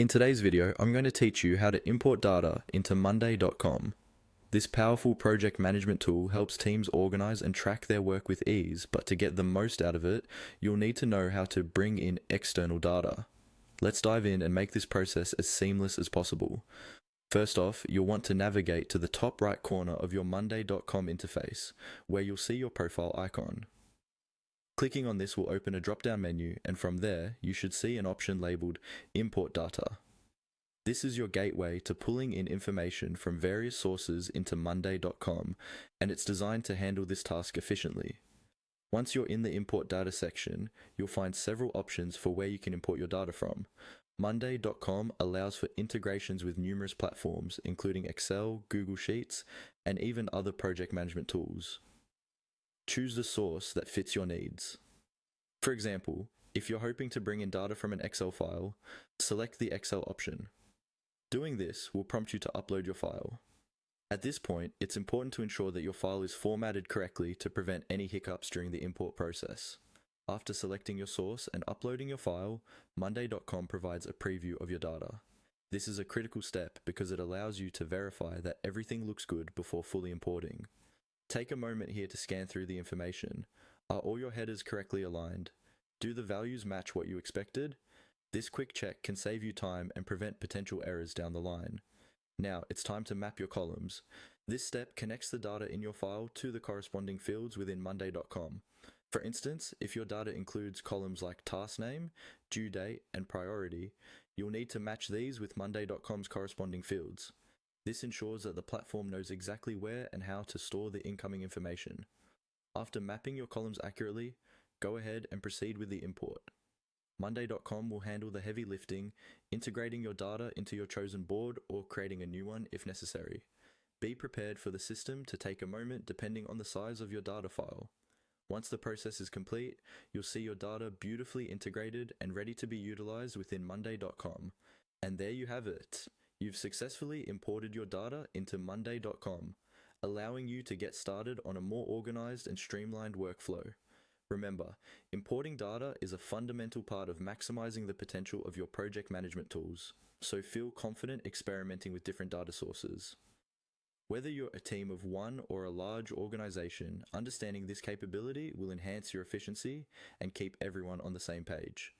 In today's video, I'm going to teach you how to import data into monday.com. This powerful project management tool helps teams organize and track their work with ease, but to get the most out of it, you'll need to know how to bring in external data. Let's dive in and make this process as seamless as possible. First off, you'll want to navigate to the top right corner of your monday.com interface, where you'll see your profile icon. Clicking on this will open a drop-down menu, and from there, you should see an option labeled Import Data. This is your gateway to pulling in information from various sources into monday.com, and it's designed to handle this task efficiently. Once you're in the Import Data section, you'll find several options for where you can import your data from. Monday.com allows for integrations with numerous platforms, including Excel, Google Sheets, and even other project management tools. Choose the source that fits your needs. For example, if you're hoping to bring in data from an Excel file, select the Excel option. Doing this will prompt you to upload your file. At this point, it's important to ensure that your file is formatted correctly to prevent any hiccups during the import process. After selecting your source and uploading your file, monday.com provides a preview of your data. This is a critical step because it allows you to verify that everything looks good before fully importing. Take a moment here to scan through the information. Are all your headers correctly aligned? Do the values match what you expected? This quick check can save you time and prevent potential errors down the line. Now, it's time to map your columns. This step connects the data in your file to the corresponding fields within monday.com. For instance, if your data includes columns like task name, due date, and priority, you'll need to match these with monday.com's corresponding fields. This ensures that the platform knows exactly where and how to store the incoming information. After mapping your columns accurately, go ahead and proceed with the import. Monday.com will handle the heavy lifting, integrating your data into your chosen board or creating a new one if necessary. Be prepared for the system to take a moment depending on the size of your data file. Once the process is complete, you'll see your data beautifully integrated and ready to be utilized within monday.com. And there you have it. You've successfully imported your data into monday.com, allowing you to get started on a more organized and streamlined workflow. Remember, importing data is a fundamental part of maximizing the potential of your project management tools, so feel confident experimenting with different data sources. Whether you're a team of one or a large organization, understanding this capability will enhance your efficiency and keep everyone on the same page.